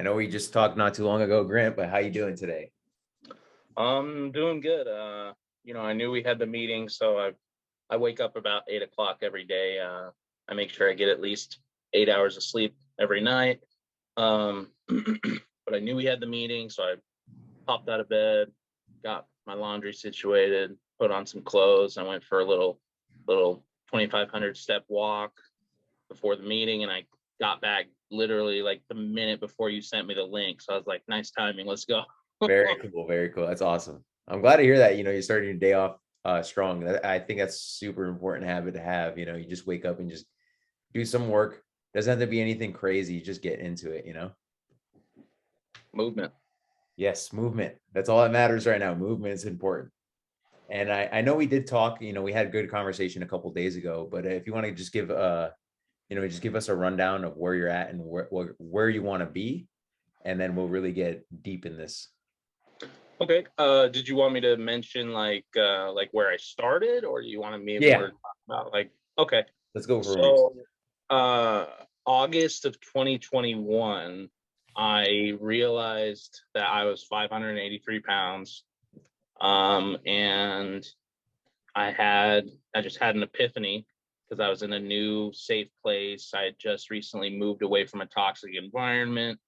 I know we just talked not too long ago, Grant, but how you doing today? I'm doing good. I knew we had the meeting, so I wake up about 8 o'clock every day. I make sure I get at least 8 hours of sleep every night. But I knew we had the meeting, so I popped out of bed, got my laundry situated, put on some clothes. I went for a little 2,500 step walk before the meeting, and I got back literally like the minute before you sent me the link. So I was like, nice timing. Let's go. Very cool, very cool. That's awesome. I'm glad to hear that. You're starting your day off strong. I think that's super important habit to have. You just wake up and just do some work. Doesn't have to be anything crazy. You just get into it. Movement. Yes, movement. That's all that matters right now. Movement is important. And I know we did talk, we had a good conversation a couple of days ago, but if you want to just give us a rundown of where you're at and where you want to be, and then we'll really get deep in this. Okay. Did you want me to mention like where I started, or you wanted me Yeah, more to talk about okay. let's go for it. So August of 2021, I realized that I was 583 pounds. And I just had an epiphany because I was in a new safe place. I had just recently moved away from a toxic environment.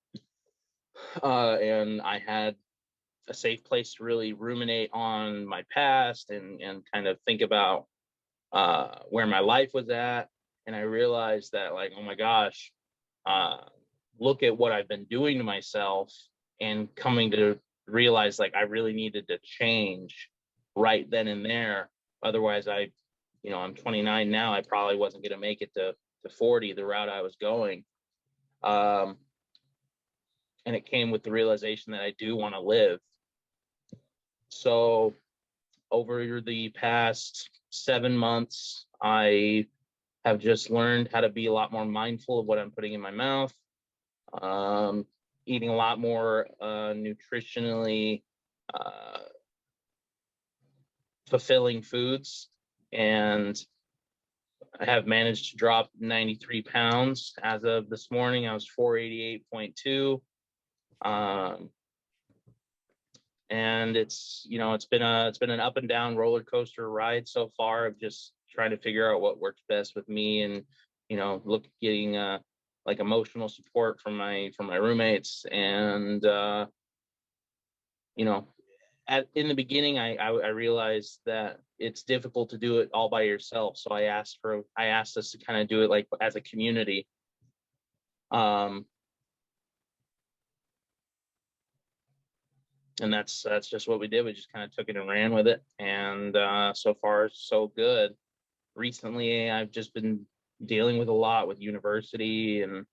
And I had a safe place to really ruminate on my past and kind of think about where my life was at. And I realized that, like, oh my gosh, uh, look at what I've been doing to myself, and coming to realize like I really needed to change right then and there. Otherwise, I'm 29 now. I probably wasn't going to make it to 40, the route I was going. Um, and it came with the realization that I do want to live. So over the past 7 months, I have just learned how to be a lot more mindful of what I'm putting in my mouth, eating a lot more nutritionally uh, fulfilling foods. And I have managed to drop 93 pounds. As of this morning, I was 488.2. And it's been an up and down roller coaster ride so far of just trying to figure out what works best with me, and getting like emotional support from my roommates. And in the beginning, I realized that it's difficult to do it all by yourself, so I asked us to kind of do it like as a community. um and that's just what we did. We just kind of took it and ran with it, and so far so good. Recently, I've just been dealing with a lot with university and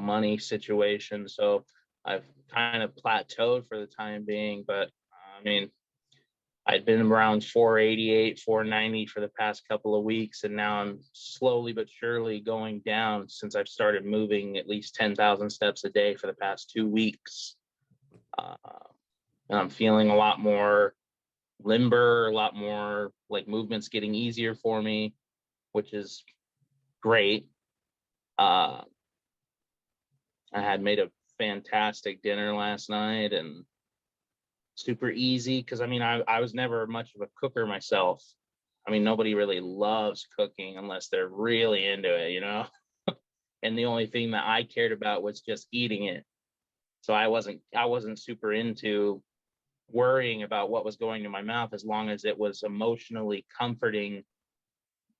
money situations, so I've kind of plateaued for the time being. But I mean, I'd been around 488, 490 for the past couple of weeks, and now I'm slowly but surely going down since I've started moving at least 10,000 steps a day for the past 2 weeks. Uh, and I'm feeling a lot more limber, a lot more like movements getting easier for me, which is great. Uh, I had made a fantastic dinner last night, and super easy because I was never much of a cooker myself. I mean, nobody really loves cooking unless they're really into it. And the only thing that I cared about was just eating it. So I wasn't super into worrying about what was going to my mouth, as long as it was emotionally comforting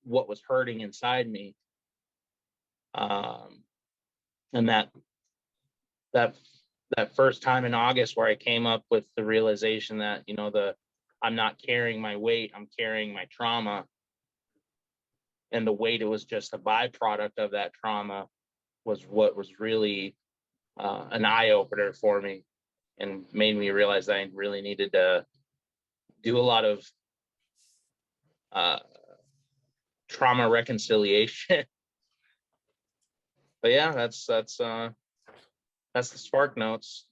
what was hurting inside me. um, and that that first time in August where I came up with the realization that I'm not carrying my weight, I'm carrying my trauma, and the weight, it was just a byproduct of that trauma, was what was really an eye opener for me, and made me realize that I really needed to do a lot of uh, trauma reconciliation. But yeah, that's the spark notes.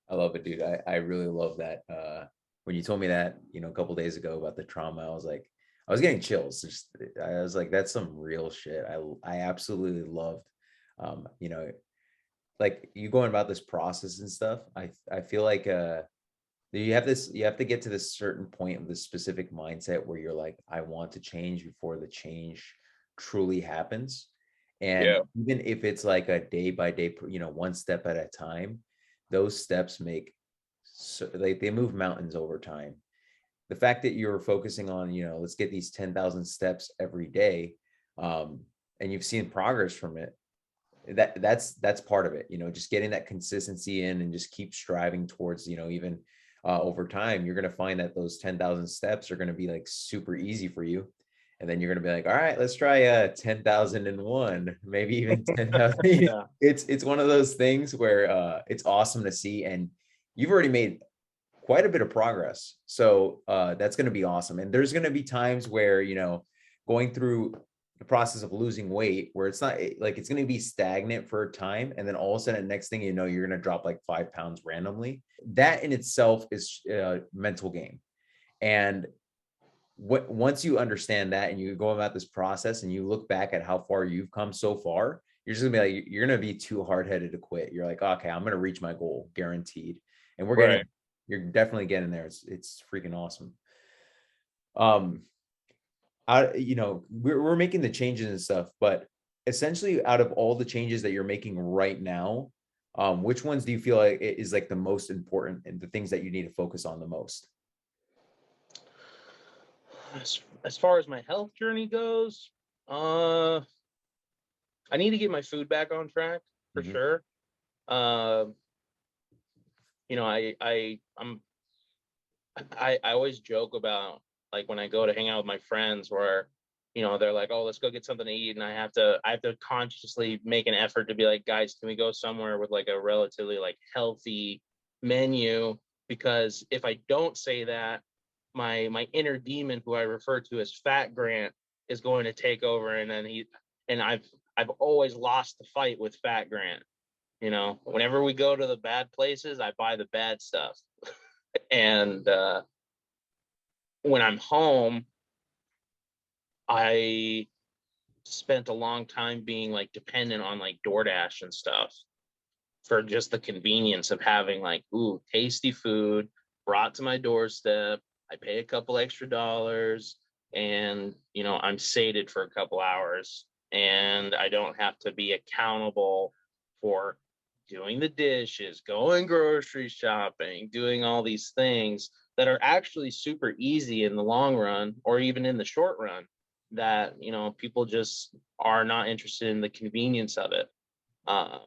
I love it, dude. I really love that. When you told me that, a couple days ago about the trauma, I was getting chills. I was like, that's some real shit. I absolutely loved, um, you know, like you going about this process and stuff, I feel like you have to get to this certain point of this specific mindset where you're like, I want to change before the change truly happens. And Yeah. even if it's like a day by day, one step at a time, those steps make, so they move mountains over time. The fact that you're focusing on, let's get these 10,000 steps every day, um, and you've seen progress from it, that's part of it, just getting that consistency in and just keep striving towards, even over time, you're going to find that those 10,000 steps are going to be like super easy for you. And then you're going to be like, all right, let's try 10,001, maybe even 10,000. Yeah. It's one of those things where it's awesome to see. And you've already made quite a bit of progress. So that's going to be awesome. And there's going to be times where, going through the process of losing weight where it's not like it's going to be stagnant for a time. And then all of a sudden, next thing you know, you're going to drop like 5 pounds randomly. That in itself is a mental game. And once you understand that and you go about this process and you look back at how far you've come so far, you're just gonna be like, you're gonna be too hard-headed to quit. You're like, okay, I'm gonna reach my goal, guaranteed. And Right. you're definitely getting there. It's freaking awesome. Um, we're making the changes and stuff, but essentially out of all the changes that you're making right now, which ones do you feel like is like the most important and the things that you need to focus on the most? As far as my health journey goes, uh, I need to get my food back on track for Mhm. sure. Um, I always joke about like when I go to hang out with my friends where, they're like, oh, let's go get something to eat. And I have to consciously make an effort to be like, guys, can we go somewhere with like a relatively like healthy menu? Because if I don't say that, my inner demon, who I refer to as Fat Grant, is going to take over. And I've always lost the fight with Fat Grant. Whenever we go to the bad places, I buy the bad stuff. And when I'm home, I spent a long time being like dependent on like DoorDash and stuff for just the convenience of having like, ooh, tasty food brought to my doorstep. I pay a couple extra dollars and, I'm sated for a couple hours and I don't have to be accountable for doing the dishes, going grocery shopping, doing all these things that are actually super easy in the long run or even in the short run that, people just are not interested in the convenience of it. Um,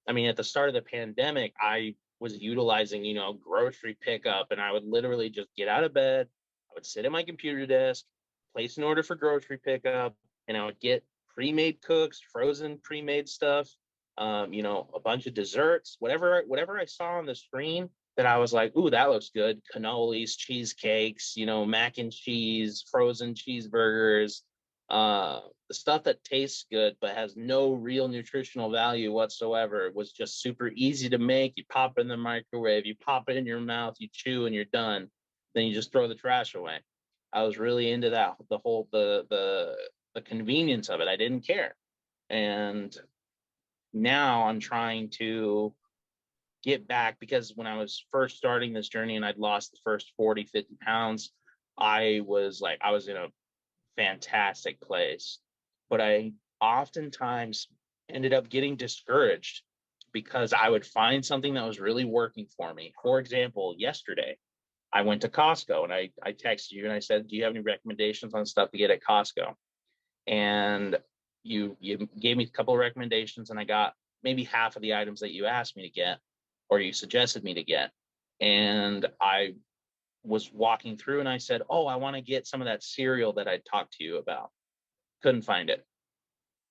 I mean, at the start of the pandemic, I was utilizing, grocery pickup, and I would literally just get out of bed. I would sit at my computer desk, place an order for grocery pickup, and I would get pre-made cooks, frozen pre-made stuff, a bunch of desserts, whatever I saw on the screen that I was like, ooh, that looks good. Cannolis, cheesecakes, mac and cheese, frozen cheeseburgers, uh, the stuff that tastes good but has no real nutritional value whatsoever. It was just super easy to make. You pop it in the microwave, you pop it in your mouth, you chew, and you're done. Then you just throw the trash away. I was really into that, the whole the convenience of it. I didn't care. And now I'm trying to get back because when I was first starting this journey and I'd lost the first 40, 50 pounds, I was in a fantastic place. But I oftentimes ended up getting discouraged because I would find something that was really working for me. For example, yesterday I went to Costco and I texted you and I said, do you have any recommendations on stuff to get at Costco? And you gave me a couple of recommendations and I got maybe half of the items that you asked me to get or you suggested me to get. And I was walking through and I said, oh, I want to get some of that cereal that I talked to you about. Couldn't find it.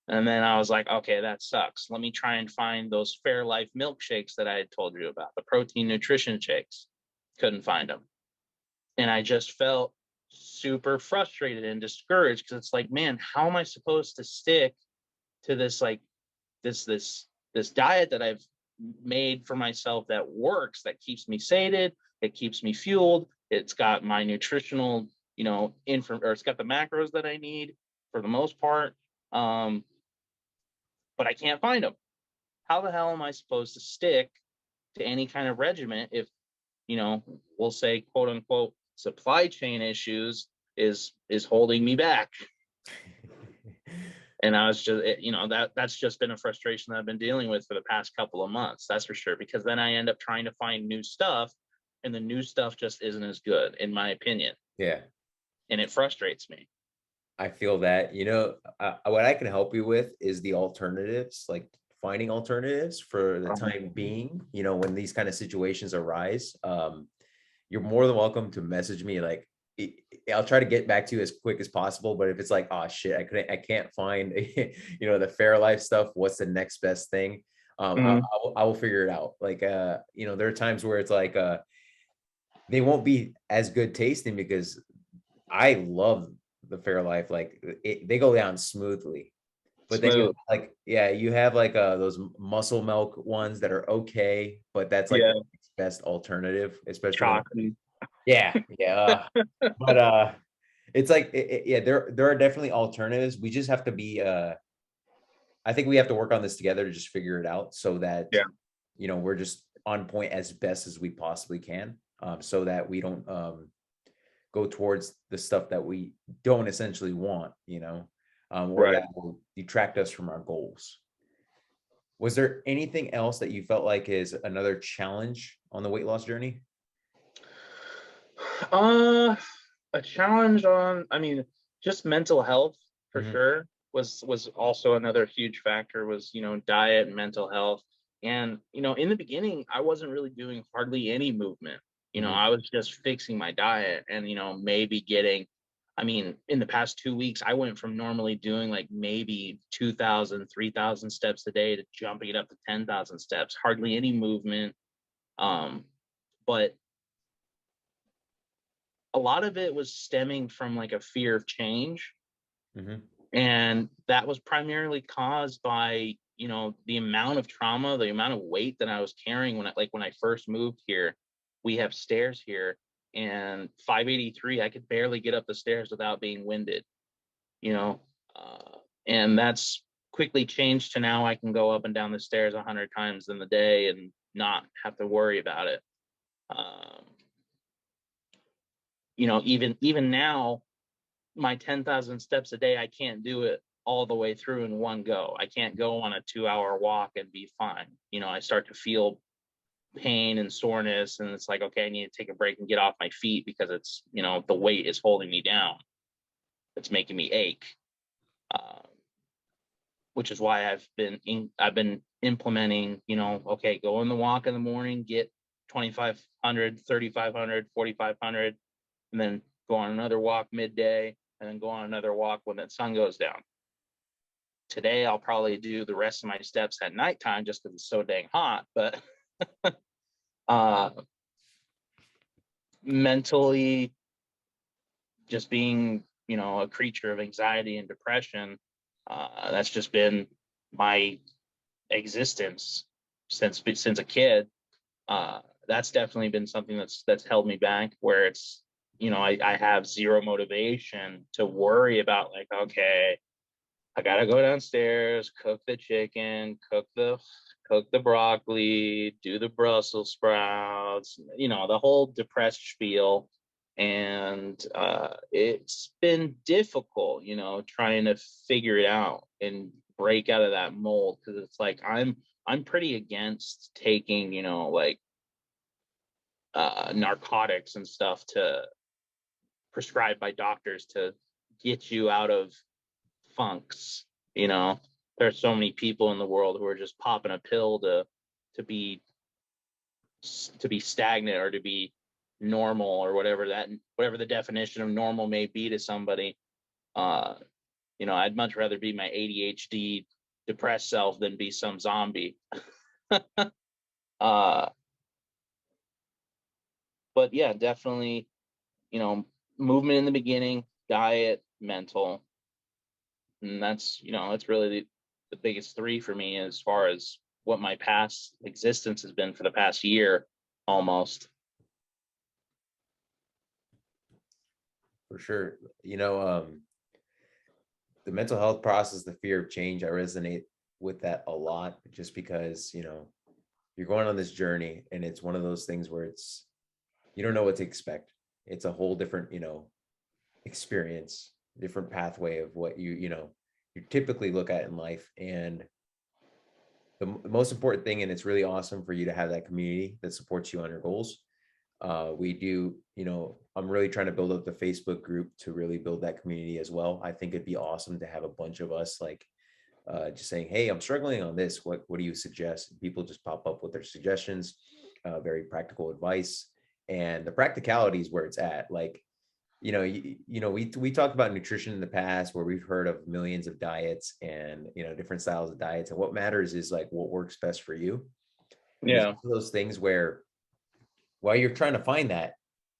And then I was like, okay, that sucks. Let me try and find those Fairlife milkshakes that I had told you about, the protein nutrition shakes. Couldn't find them. And I just felt super frustrated and discouraged because it's like, man, how am I supposed to stick to this like this diet that I've made for myself that works, that keeps me sated, it keeps me fueled, it's got my nutritional, or it's got the macros that I need for the most part. But I can't find them. how the hell am I supposed to stick to any kind of regiment if, we'll say, quote unquote, supply chain issues is holding me back? And I was just, that's just been a frustration that I've been dealing with for the past couple of months. That's for sure. Because then I end up trying to find new stuff, and the new stuff just isn't as good, in my opinion, Yeah, and it frustrates me. I feel that, what I can help you with is the alternatives, like finding alternatives for the time being, when these kind of situations arise. You're more than welcome to message me. Like, I'll try to get back to you as quick as possible. But if it's like, oh shit, I can't find, the Fairlife stuff, what's the next best thing? Mhm. I will figure it out. Like, there are times where it's like, they won't be as good tasting because I love the Fairlife. Like, they go down smoothly. But then you have Smooth. like, yeah, you have like those muscle milk ones that are okay, but that's like Yeah. the best alternative, especially when, Chocolate. yeah, yeah. But it's like, yeah, there are definitely alternatives. We just have to be I think we have to work on this together to just figure it out so that, Yeah. we're just on point as best as we possibly can, so that we don't go towards the stuff that we don't essentially want, or Right. that will detract us from our goals. Was there anything else that you felt like is another challenge on the weight loss journey? Uh, a challenge just mental health for Hmm. sure was also another huge factor, was, diet and mental health. And, in the beginning, I wasn't really doing hardly any movement. Hmm. I was just fixing my diet and, maybe getting, in the past 2 weeks, I went from normally doing like maybe 2,000, 3,000 steps a day to jumping it up to 10,000 steps, hardly any movement. Um, but a lot of it was stemming from like a fear of change. Hmm. And that was primarily caused by, the amount of trauma, the amount of weight that I was carrying when I first moved here. We have stairs here, and 583, I could barely get up the stairs without being winded, you know. And that's quickly changed to now I can go up and down the stairs 100 times in the day and not have to worry about it. Um, even now, my 10,000 steps a day, I can't do it all the way through in one go. I can't go on a 2-hour walk and be fine. I start to feel pain and soreness, and it's like, okay, I need to take a break and get off my feet because it's, the weight is holding me down. It's making me ache. Uh, which is why I've been implementing, okay, go on the walk in the morning, get 2,500, 3,500, 4,500, and then go on another walk midday, and then go on another walk when the sun goes down. Today, I'll probably do the rest of my steps at nighttime just because it's so dang hot. But uh, mentally, just being, a creature of anxiety and depression, that's just been my existence since a kid. That's definitely been something that's held me back, where it's, I have zero motivation to worry about, like, okay, I gotta go downstairs, cook the chicken, cook the broccoli, do the Brussels sprouts, the whole depressed spiel. And it's been difficult, trying to figure it out and break out of that mold, because it's like I'm pretty against taking, like narcotics and stuff to prescribed by doctors to get you out of funks. You know, there's so many people in the world who are just popping a pill to be to be stagnant or to be normal, or whatever the definition of normal may be to somebody. Uh, I'd much rather be my ADHD depressed self than be some zombie. uh, but yeah, definitely, you know, movement in the beginning, diet, mental, and that's really the biggest three for me as far as what my past existence has been for the past year almost. For sure. The mental health process, the fear of change, I resonate with that a lot, just because, you're going on this journey, and it's one of those things where you don't know what to expect. It's a whole different, experience, different pathway of what you typically look at in life. And the most important thing, and it's really awesome for you to have that community that supports you on your goals. We do, I'm really trying to build up the Facebook group to really build that community as well. I think it'd be awesome to have a bunch of us, like, just saying, hey, I'm struggling on this. What do you suggest? And people just pop up with their suggestions, very practical advice. And the practicality is where it's at. Like, we talked about nutrition in the past, where we've heard of millions of diets and, different styles of diets. And what matters is like what works best for you. And it's Yeah. one of those things where, while you're trying to find that,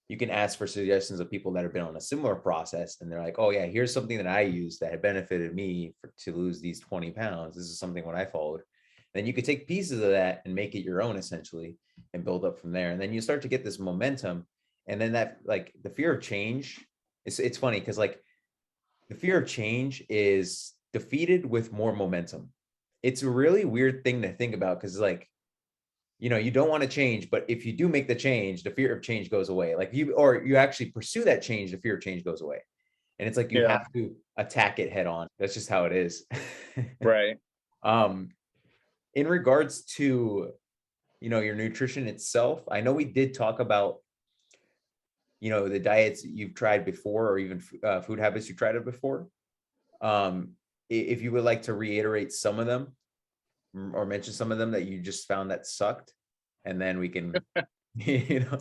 you can ask for suggestions of people that have been on a similar process, and they're like, oh yeah, here's something that I used that had benefited me to lose these 20 pounds. This is something what I followed. Then you could take pieces of that and make it your own, essentially, and build up from there. And then you start to get this momentum. And then that, like, the fear of change, it's funny because, like, the fear of change is defeated with more momentum. It's a really weird thing to think about, because, like, you don't want to change, but if you do make the change, the fear of change goes away. Like, you actually pursue that change, the fear of change goes away. And it's like you Yeah. have to attack it head on. That's just how it is. Right. um in regards to, your nutrition itself, I know we did talk about, the diets you've tried before, or even food habits you tried it before. If you would like to reiterate some of them, or mention some of them that you just found that sucked, and then we can, you know.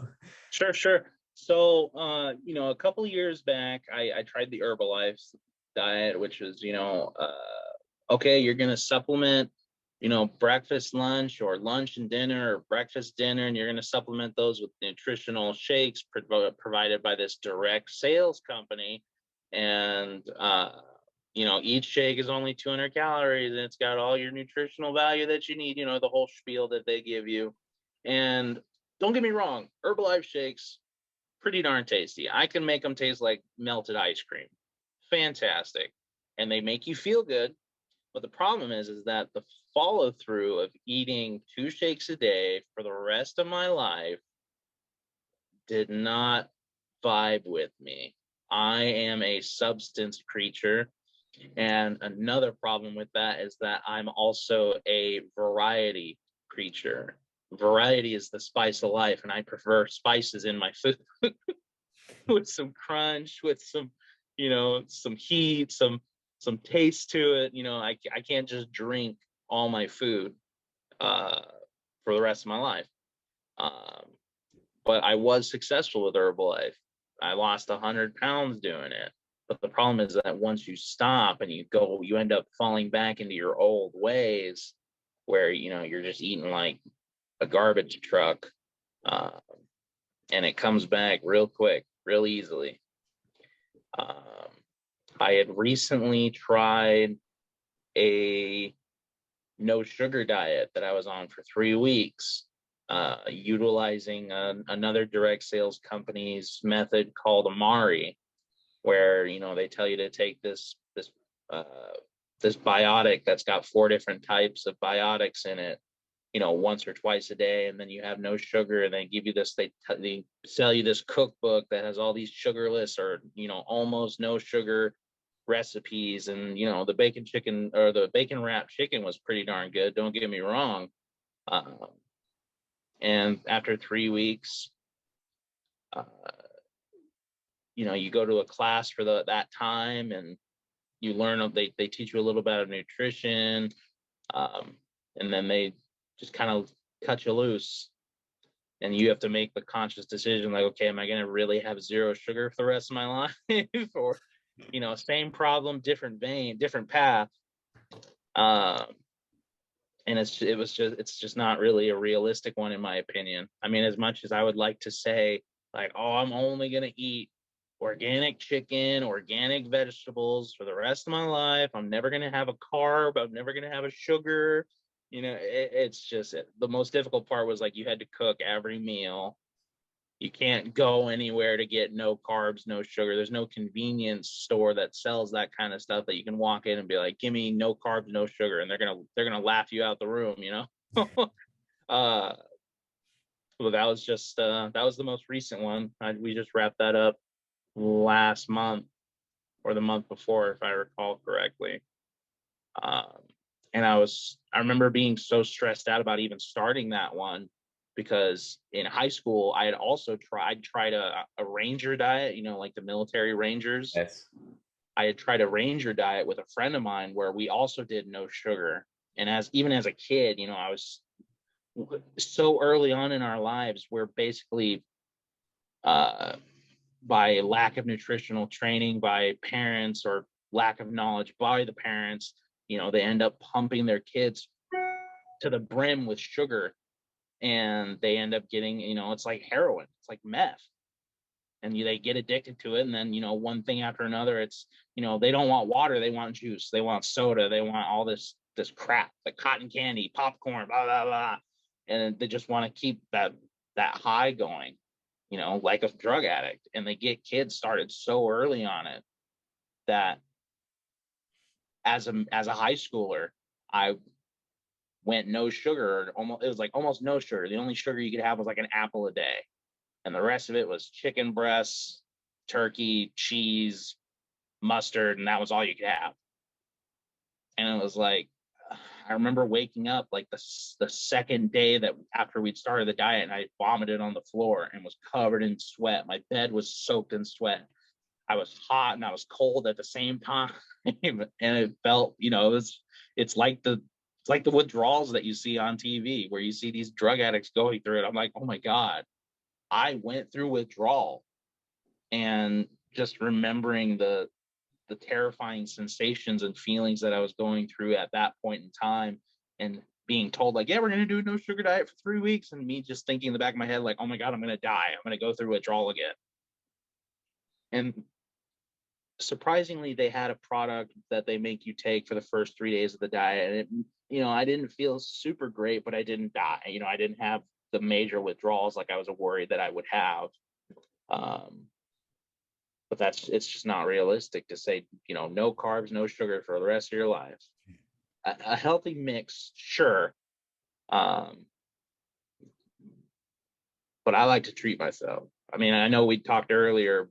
Sure, sure. So, a couple of years back, I tried the Herbalife diet, which was, okay, you're going to supplement, breakfast, lunch, or lunch and dinner, or breakfast, dinner, and you're going to supplement those with nutritional shakes provided by this direct sales company. And, each shake is only 200 calories, and it's got all your nutritional value that you need, the whole spiel that they give you. And don't get me wrong, Herbalife shakes, pretty darn tasty. I can make them taste like melted ice cream. Fantastic. And they make you feel good. But the problem is that the follow through of eating 2 shakes a day for the rest of my life did not vibe with me. I am a substance creature. And another problem with that is that I'm also a variety creature. Variety is the spice of life, and I prefer spices in my food with some crunch, with some heat, some taste to it. I can't just drink all my food uh, for the rest of my life. Um, but I was successful with Herbalife. I lost 100 pounds doing it. But the problem is that once you stop and you end up falling back into your old ways, where you're just eating like a garbage truck, uh, and it comes back real quick, real easily. Um, I had recently tried a no sugar diet that I was on for 3 weeks, utilizing another direct sales company's method called Amari, where they tell you to take uh, this biotic that's got 4 different types of biotics in it, once or twice a day, and then you have no sugar, and they give you this. They sell you this cookbook that has all these sugarless or almost no sugar recipes, and the bacon chicken or the bacon wrapped chicken was pretty darn good. Don't get me wrong. And after 3 weeks, uh, you go to a class for that time, and you learn. They teach you a little bit of nutrition, and then they just kind of cut you loose, and you have to make the conscious decision, like, okay, am I going to really have zero sugar for the rest of my life, or same problem, different vein, different path. And it's just not really a realistic one, in my opinion. I mean, as much as I would like to say, like, oh, I'm only going to eat organic chicken, organic vegetables for the rest of my life, I'm never going to have a carb, I'm never going to have a sugar. It's just the most difficult part was, like, you had to cook every meal, You can't go anywhere to get no carbs, no sugar. There's no convenience store that sells that kind of stuff that you can walk in and be like, "Give me no carbs, no sugar," and they're gonna laugh you out the room, you know. uh, well, that was the most recent one. We just wrapped that up last month or the month before, if I recall correctly. Um, and I remember being so stressed out about even starting that one because in high school I had also tried a ranger diet, like the military rangers. Yes. I had tried a ranger diet with a friend of mine where we also did no sugar. And even as a kid, I was so early on in our lives, we're basically uh, by lack of nutritional training by parents or lack of knowledge by the parents, they end up pumping their kids to the brim with sugar, and they end up getting, it's like heroin, it's like meth, and they get addicted to it. And then, one thing after another, it's, they don't want water, they want juice, they want soda, they want all this crap, like cotton candy, popcorn, blah blah blah, and they just want to keep that high going, like a drug addict. And they get kids started so early on it that as a high schooler, I went no sugar. It was like almost no sugar. The only sugar you could have was like an apple a day, and the rest of it was chicken breasts, turkey, cheese, mustard, and that was all you could have. And it was like, I remember waking up like the second day that after we'd started the diet, and I vomited on the floor and was covered in sweat. My bed was soaked in sweat. I was hot and I was cold at the same time. And it felt, it's like the withdrawals that you see on TV where you see these drug addicts going through it. I'm like, oh my God, I went through withdrawal. And just remembering the terrifying sensations and feelings that I was going through at that point in time, and being told like, yeah, we're going to do a no sugar diet for 3 weeks. And me just thinking in the back of my head, like, oh my God, I'm going to die. I'm going to go through withdrawal again. And surprisingly, they had a product that they make you take for the first 3 days of the diet. And I didn't feel super great, but I didn't die. I didn't have the major withdrawals like I was worried that I would have. But it's just not realistic to say, no carbs, no sugar for the rest of your life. A healthy mix, sure. Um, but I like to treat myself. I mean, I know we talked earlier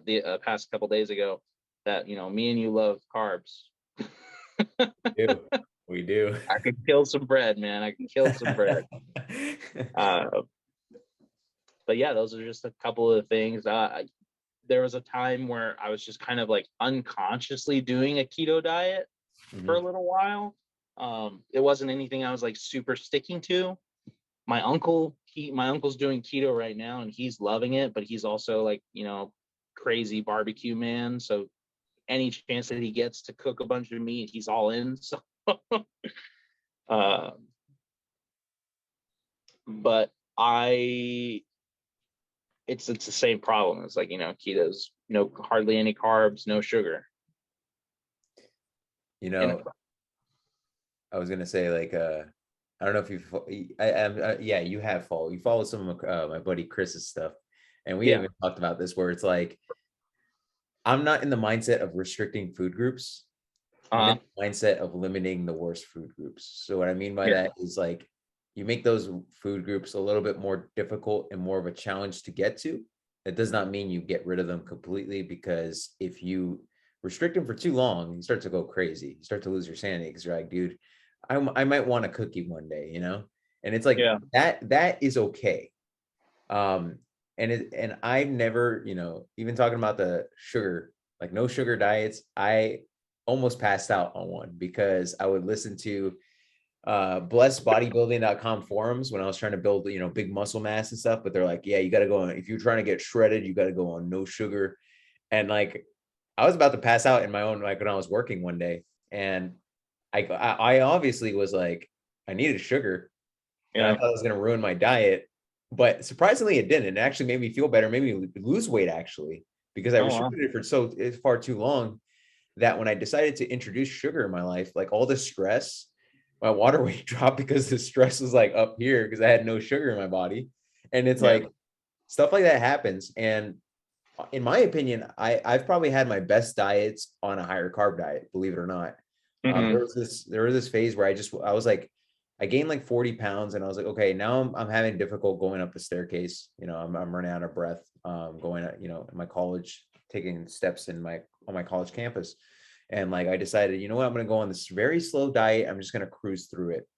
the past couple days ago that, me and you love carbs. We do. I could kill some bread, man. I can kill some bread. But yeah, those are just a couple of things. There was a time where I was just kind of like unconsciously doing a keto diet for a little while. It wasn't anything I was like super sticking to. My uncle's doing keto right now and he's loving it, but he's also like, crazy barbecue man. So any chance that he gets to cook a bunch of meat, he's all in. So, but it's the same problem. It's like, keto's hardly any carbs, no sugar. I was gonna say like I don't know if yeah, you have followed. You follow some of my buddy Chris's stuff, and we haven't talked about this where it's like I'm not in the mindset of restricting food groups. I'm in the mindset of limiting the worst food groups. So what I mean by that is like you make those food groups a little bit more difficult and more of a challenge to get to. That does not mean you get rid of them completely, because if you restrict them for too long, you start to go crazy. You start to lose your sanity because you're like, dude, I might want a cookie one day, and it's like that is okay. And I've never, even talking about the sugar, like no sugar diets, I almost passed out on one because I would listen to blessbodybuilding.com forums when I was trying to build, big muscle mass and stuff. But they're like, yeah, you got to go on, if you're trying to get shredded, you got to go on no sugar. And like, I was about to pass out in my own, like when I was working one day, and I obviously was like, I needed sugar. And I thought it was going to ruin my diet. But surprisingly, it didn't. It actually made me feel better, made me lose weight actually, because I restricted it for so far too long that when I decided to introduce sugar in my life, like all the stress, my water weight dropped because the stress was like up here because I had no sugar in my body. And it's like, stuff like that happens. And in my opinion, I've probably had my best diets on a higher carb diet, believe it or not. Hmm. There was this phase where I was like, I gained like 40 pounds, and I was like, okay, now I'm having difficult going up the staircase. You know, I'm running out of breath, going you know, in my college, taking steps in my on my college campus. And like I decided, you know what, I'm gonna go on this very slow diet. I'm just gonna cruise through it.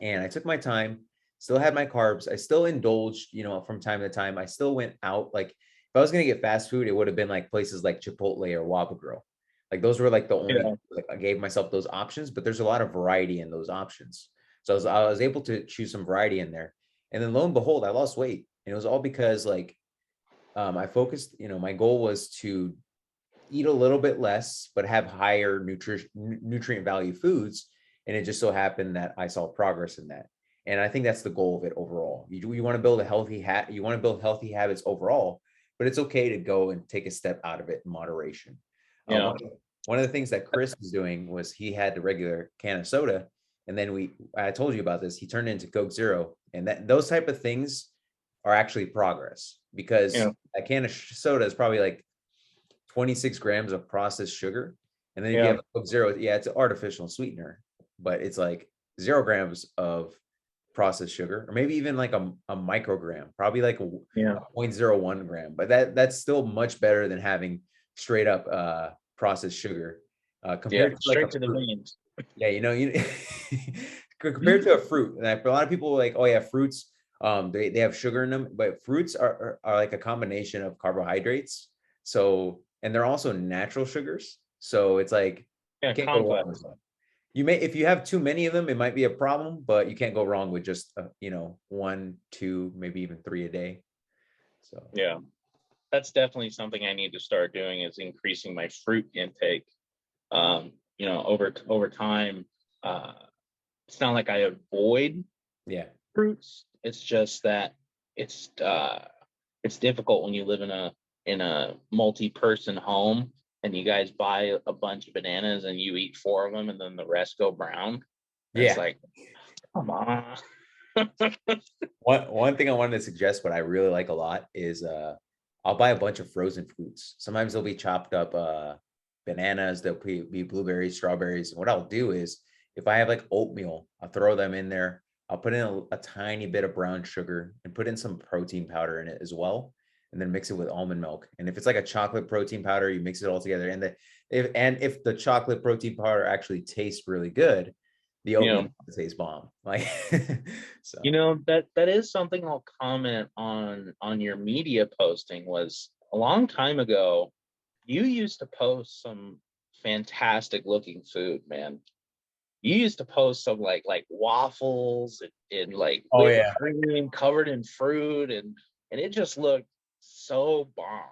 And I took my time, still had my carbs. I still indulged, you know, from time to time. I still went out. Like if I was gonna get fast food, it would have been like places like Chipotle or Whopper Grill. Like those were like the only, Yeah. like I gave myself those options, but there's a lot of variety in those options. So I was able to choose some variety in there. And then lo and behold, I lost weight. And it was all because like I focused, you know, my goal was to eat a little bit less, but have higher nutrient value foods. And it just so happened that I saw progress in that. And I think that's the goal of it overall. You want to build a healthy you want to build healthy habits overall, but it's okay to go and take a step out of it in moderation. Uh, Yeah. one, one of the things that Chris was doing was he had the regular can of soda, and then I told you about this. He turned it into Coke Zero, and that those type of things are actually progress because Yeah. a can of soda is probably like 26 grams of processed sugar. And then if you Yeah. have Coke Zero, yeah, it's an artificial sweetener, but it's like 0 grams of processed sugar, or maybe even like a microgram, probably like a Yeah. 0.01 gram. But that's still much better than having straight up processed sugar Yeah. compared to like a Straight to the fruit. veins. Yeah, you know, compared to a fruit. And a lot of people are like, oh yeah, fruits, they have sugar in them, but fruits are like a combination of carbohydrates. So, and they're also natural sugars. So it's like Yeah. you can't go wrong Complex. with them. You may, if you have too many of them, it might be a problem, but you can't go wrong with just you know, one, two, maybe even three a day. So Yeah. That's definitely something I need to start doing is increasing my fruit intake. You know, over time, uh, it's not like I avoid yeah, fruits. It's just that it's uh, it's difficult when you live in a multi-person home and you guys buy a bunch of bananas and you eat four of them and then the rest go brown. And it's yeah. like, come on. One thing I wanted to suggest, what I really like a lot is I'll buy a bunch of frozen fruits. Sometimes they'll be chopped up bananas, they'll be blueberries, strawberries. And what I'll do is if I have like oatmeal, I'll throw them in there. I'll put in a tiny bit of brown sugar and put in some protein powder in it as well, and then mix it with almond milk. And if it's like a chocolate protein powder, you mix it all together. And if the chocolate protein powder actually tastes really good, the You oatmeal know, tastes bomb. Like you so. know that is something I'll comment on your media posting was a long time ago. You used to post some fantastic looking food, man. You used to post some like waffles and like Oh whipped yeah. cream covered in fruit and it just looked so bomb.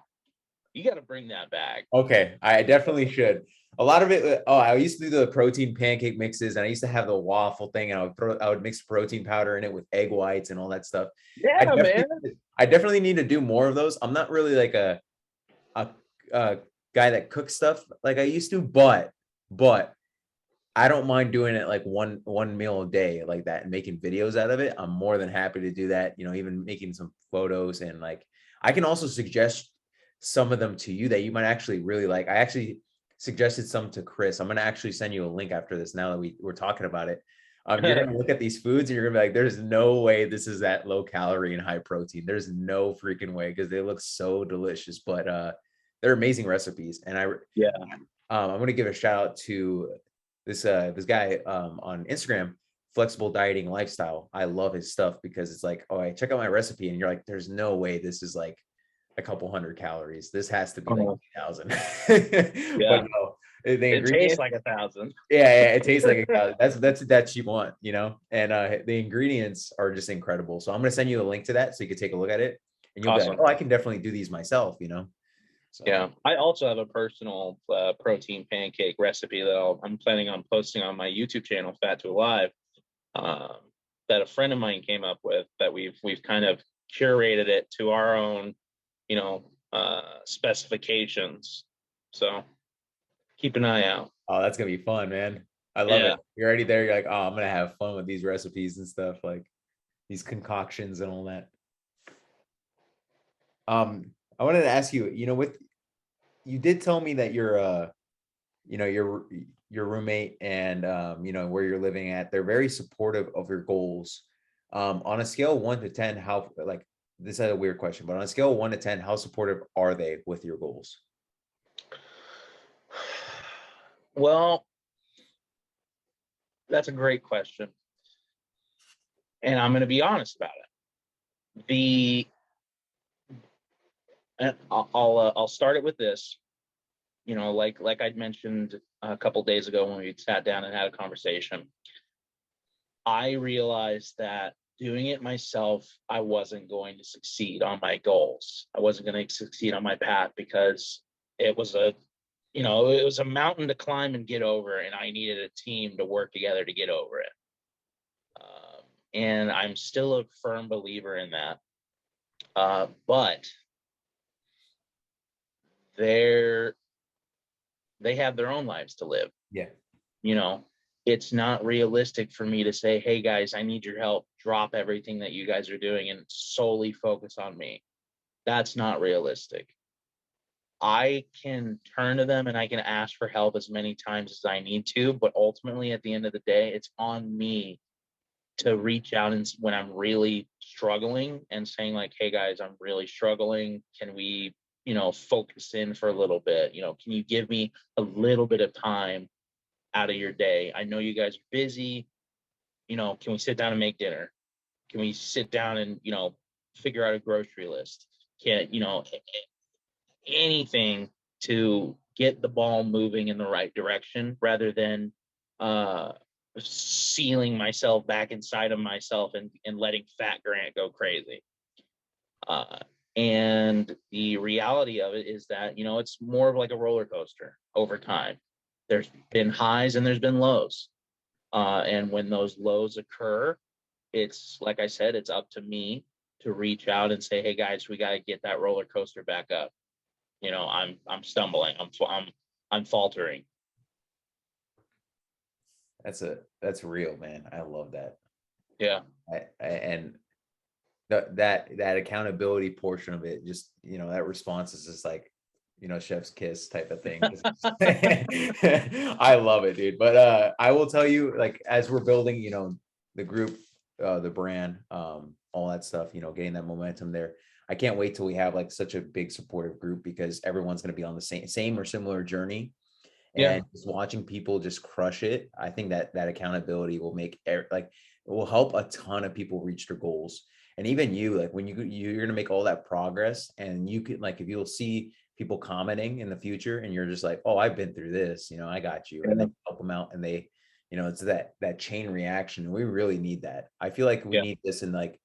You got to bring that back. Okay, I definitely should. A lot of it. Oh, I used to do the protein pancake mixes, and I used to have the waffle thing, and I would mix protein powder in it with egg whites and all that stuff. Yeah, man. I definitely need to do more of those. I'm not really like a, a guy that cooks stuff like I used to, but I don't mind doing it like one meal a day like that and making videos out of it. I'm more than happy to do that. You know, even making some photos, and like I can also suggest some of them to you that you might actually really like. I actually suggested some to Chris. I'm gonna actually send you a link after this now that we're talking about it. You're gonna look at these foods and you're gonna be like, there's no way this is that low calorie and high protein. There's no freaking way because they look so delicious, but they're amazing recipes. And Yeah. I'm gonna give a shout out to this guy on Instagram, Flexible Dieting Lifestyle. I love his stuff because it's like, oh, I check out my recipe and you're like, there's no way this is like a couple hundred calories. This has to be like 1,000. Yeah. But no, the It tastes ingredients, like 1,000. yeah, it tastes like a cow. That's you want, you know. And the ingredients are just incredible. So I'm gonna send you a link to that so you can take a look at it, and you'll be like, Awesome. oh, I can definitely do these myself, you know. So Yeah, I also have a personal protein pancake recipe that I'm planning on posting on my YouTube channel, Fat to Alive, um, that a friend of mine came up with. That we've kind of curated it to our own, specifications. So keep an eye out. oh, that's gonna be fun, man. I love Yeah, it. You're already there. You're like, oh, I'm gonna have fun with these recipes and stuff, like these concoctions and all that. I wanted to ask you, with you did tell me that your roommate and where you're living at, they're very supportive of your goals. On a scale of 1 to 10, how like this is a weird question, but on a scale of 1 to 10, how supportive are they with your goals? Well, that's a great question. And I'm going to be honest about it. I'll start it with this. Like I'd mentioned a couple days ago when we sat down and had a conversation, I realized that doing it myself, I wasn't going to succeed on my goals. I wasn't going to succeed on my path because it was a mountain to climb and get over, and I needed a team to work together to get over it. And I'm still a firm believer in that. But they have their own lives to live. Yeah. It's not realistic for me to say, hey guys, I need your help, drop everything that you guys are doing and solely focus on me. That's not realistic. I can turn to them and I can ask for help as many times as I need to, but ultimately at the end of the day, it's on me to reach out and when I'm really struggling and saying like, hey guys, I'm really struggling. Can we, focus in for a little bit? Can you give me a little bit of time out of your day? I know you guys are busy. Can we sit down and make dinner? Can we sit down and, figure out a grocery list? Can, anything to get the ball moving in the right direction rather than sealing myself back inside of myself and letting Fat Grant go crazy. And the reality of it is that, it's more of like a roller coaster over time. There's been highs and there's been lows. And when those lows occur, it's like I said, it's up to me to reach out and say, hey guys, we got to get that roller coaster back up. I'm stumbling. I'm faltering. That's real, man. I love that. Yeah. And that accountability portion of it, just that response is just like, chef's kiss type of thing. I love it, dude. But I will tell you, like, as we're building, the group, the brand, all that stuff, getting that momentum there. I can't wait till we have like such a big supportive group because everyone's going to be on the same or similar journey. And just watching people just crush it, I think that accountability will make like it will help a ton of people reach their goals. And even you, like when you're gonna make all that progress, and you can, like, if you'll see people commenting in the future, and you're just like, oh, I've been through this, I got you, and then help them out, and they, it's that chain reaction. We really need that. I feel like we need this in like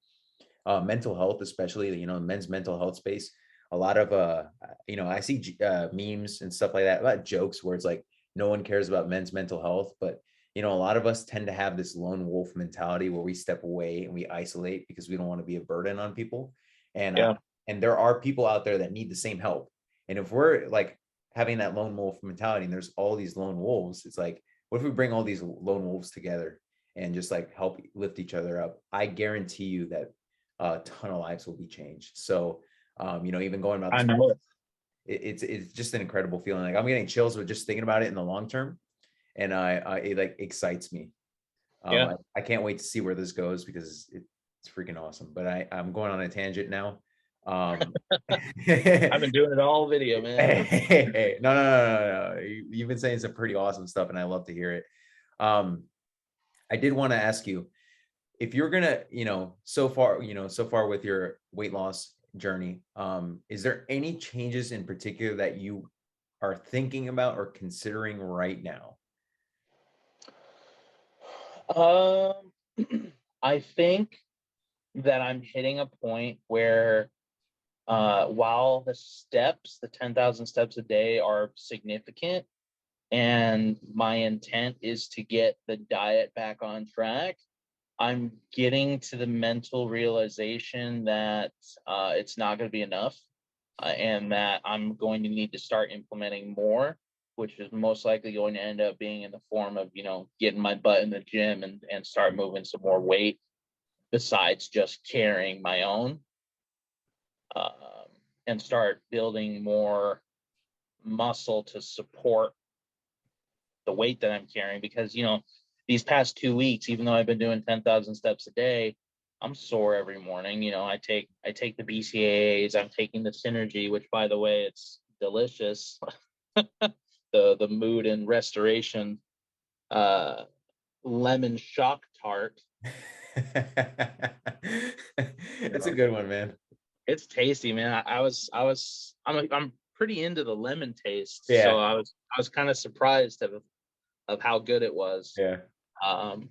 mental health, especially men's mental health space. A lot of I see memes and stuff like that, a lot of jokes where it's like no one cares about men's mental health, but a lot of us tend to have this lone wolf mentality where we step away and we isolate because we don't want to be a burden on people. And and there are people out there that need the same help. And if we're like having that lone wolf mentality and there's all these lone wolves, it's like, what if we bring all these lone wolves together and just like help lift each other up? I guarantee you that a ton of lives will be changed. So even going about this, I know it's just an incredible feeling. Like I'm getting chills with just thinking about it in the long term, and it like excites me. I can't wait to see where this goes because it's freaking awesome. But I'm going on a tangent now. I've been doing it all video, man. Hey, no. You've been saying some pretty awesome stuff, and I love to hear it. I did want to ask you, if you're gonna, so far with your weight loss journey, is there any changes in particular that you are thinking about or considering right now? I think that I'm hitting a point where while the 10,000 steps a day are significant, and my intent is to get the diet back on track, I'm getting to the mental realization that it's not going to be enough, and that I'm going to need to start implementing more, which is most likely going to end up being in the form of, getting my butt in the gym and start moving some more weight besides just carrying my own. and start building more muscle to support the weight that I'm carrying, because these past 2 weeks, even though I've been doing 10,000 steps a day, I'm sore every morning. I take the BCAAs, I'm taking the Synergy, which, by the way, it's delicious. The mood and restoration uh lemon shock tart. It's a good one, man. It's tasty, man. I'm pretty into the lemon taste, so Yeah, I was kind of surprised of how good it was. yeah. Um,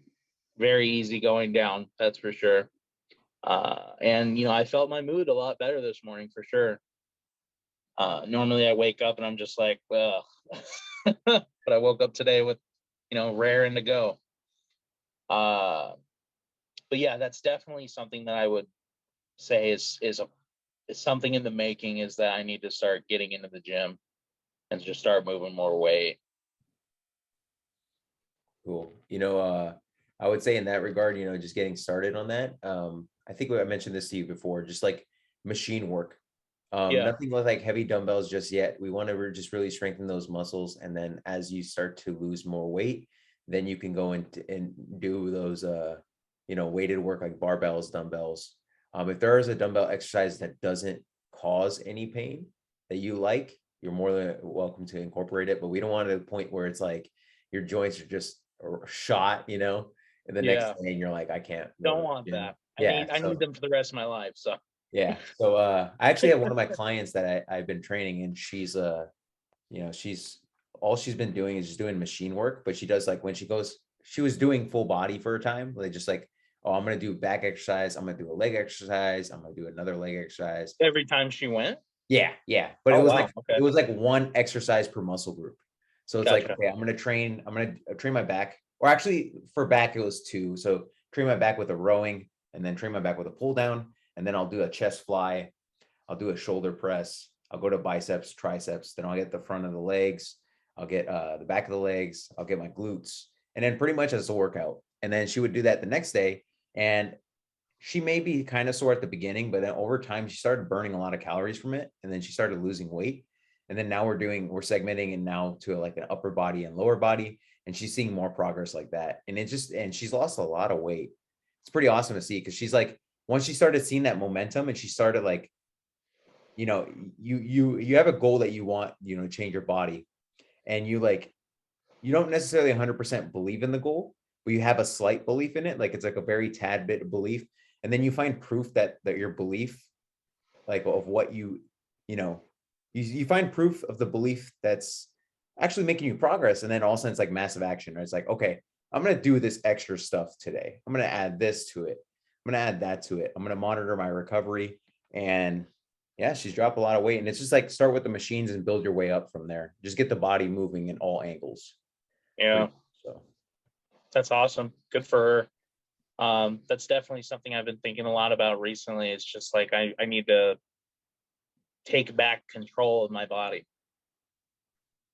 very easy going down, that's for sure. And I felt my mood a lot better this morning for sure. Normally I wake up and I'm just like, well, but I woke up today with, raring to go. But yeah, that's definitely something that I would say is something in the making, is that I need to start getting into the gym and just start moving more weight. Cool. I would say in that regard, just getting started on that. I think I mentioned this to you before, just like machine work. Yeah. Nothing with like heavy dumbbells just yet. We want to just really strengthen those muscles. And then as you start to lose more weight, then you can go into and do those weighted work like barbells, dumbbells. If there is a dumbbell exercise that doesn't cause any pain that you like, you're more than welcome to incorporate it. But we don't want to the point where it's like your joints are just shot, and the next Yeah. day you're like, I can't go to Don't the want gym. that. I Yeah. need I need So them for the rest of my life. So yeah. So I actually have one of my clients that I've been training, and she's all she's been doing is just doing machine work, but she does like when she was doing full body for a time, like just like, oh, I'm gonna do back exercise, I'm gonna do a leg exercise, I'm gonna do another leg exercise. every time she went. Yeah, yeah. But Oh wow. Okay. it was like one exercise per muscle group. So it's like, Gotcha. okay, I'm gonna train my back. Or actually for back, it was two. So train my back with a rowing, and then train my back with a pull down, and then I'll do a chest fly, I'll do a shoulder press, I'll go to biceps, triceps, then I'll get the front of the legs, I'll get the back of the legs, I'll get my glutes, and then pretty much as a workout. And then she would do that the next day. And she may be kind of sore at the beginning, but then over time she started burning a lot of calories from it, and then she started losing weight. And then now we're segmenting it now to like an upper body and lower body, and she's seeing more progress like that. And she's lost a lot of weight. It's pretty awesome to see, because she's like, once she started seeing that momentum and she started like, you have a goal that you want, to change your body, and you don't necessarily 100% believe in the goal, but you have a slight belief in it, like it's like a very tad bit of belief, and then you find proof that your belief, like of what you know you find proof of the belief that's actually making you progress, and then all of a sudden it's like massive action, right? It's like, okay, I'm going to do this extra stuff today, I'm going to add this to it, I'm going to add that to it, I'm going to monitor my recovery. And yeah, she's dropped a lot of weight, and it's just like start with the machines and build your way up from there, just get the body moving in all angles. Yeah, So that's awesome. Good for her. That's definitely something I've been thinking a lot about recently. It's just like I need to take back control of my body,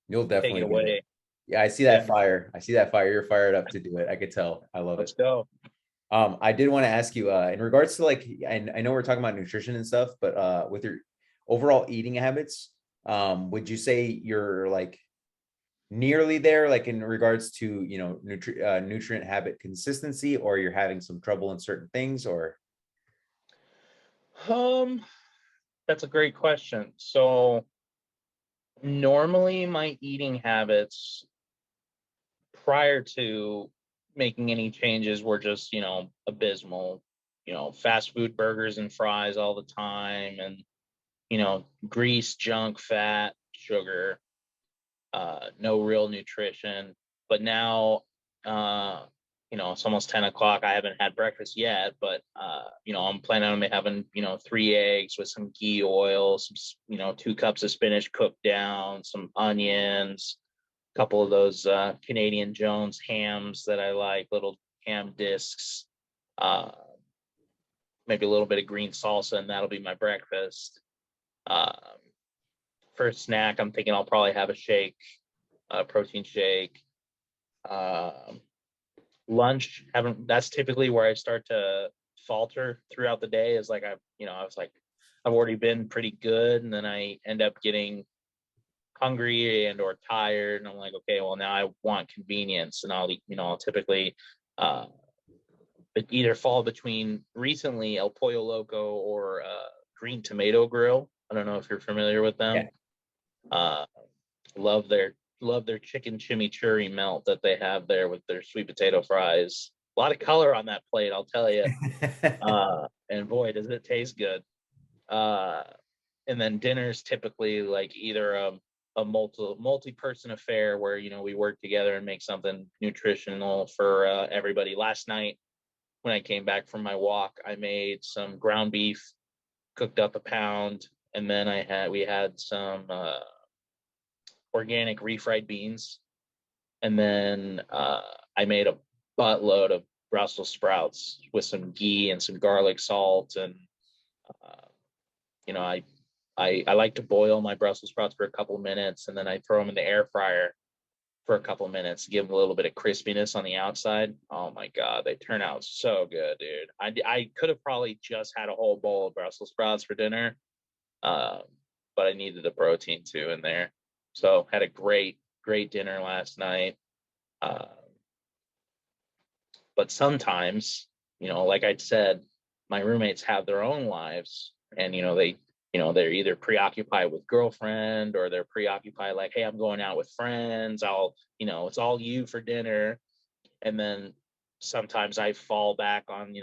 you'll take it definitely get it. away. Yeah, I see Yeah, that fire. I see that fire. You're fired up to do it. I could tell. I love it. let's go. I did want to ask you, in regards to like, I know we're talking about nutrition and stuff, but with your overall eating habits, would you say you're like nearly there, like in regards to, nutrient habit consistency, or you're having some trouble in certain things, or? Um, that's a great question. So normally my eating habits prior to making any changes were just, abysmal, fast food, burgers and fries all the time, and, grease, junk, fat, sugar, no real nutrition. But now, it's almost 10 o'clock. I haven't had breakfast yet, but, I'm planning on having, 3 eggs with some ghee oil, some, 2 cups of spinach cooked down, some onions, a couple of those Canadian Jones hams that I like, little ham discs, uh, maybe a little bit of green salsa, and that'll be my breakfast. Um, for a snack, I'm thinking I'll probably have a shake, a protein shake. Um, Lunch, haven't. That's typically where I start to falter throughout the day. Is like I was like I've already been pretty good, and then I end up getting hungry and or tired, and I'm like, okay, well now I want convenience, and I'll I'll typically uh either fall between recently El Pollo Loco or Green Tomato Grill. I don't know if you're familiar with them. Yeah. Uh, love their chicken chimichurri melt that they have there with their sweet potato fries. A lot of color on that plate, I'll tell you. And boy, does it taste good. Uh, and then dinner's typically like either a multi-person affair where we work together and make something nutritional for everybody. Last night when I came back from my walk, I made some ground beef, cooked up a pound, and then we had some organic refried beans, and then I made a buttload of Brussels sprouts with some ghee and some garlic salt, and uh, I like to boil my Brussels sprouts for a couple minutes, and then I throw them in the air fryer for a couple minutes, give them a little bit of crispiness on the outside. Oh my God, they turn out so good, dude. I could have probably just had a whole bowl of Brussels sprouts for dinner, uh, but I needed the protein too in there. So had a great dinner last night. Uh, but sometimes, like I said, my roommates have their own lives, and they're either preoccupied with girlfriend, or they're preoccupied like, hey, I'm going out with friends. It's all you for dinner. And then sometimes I fall back on,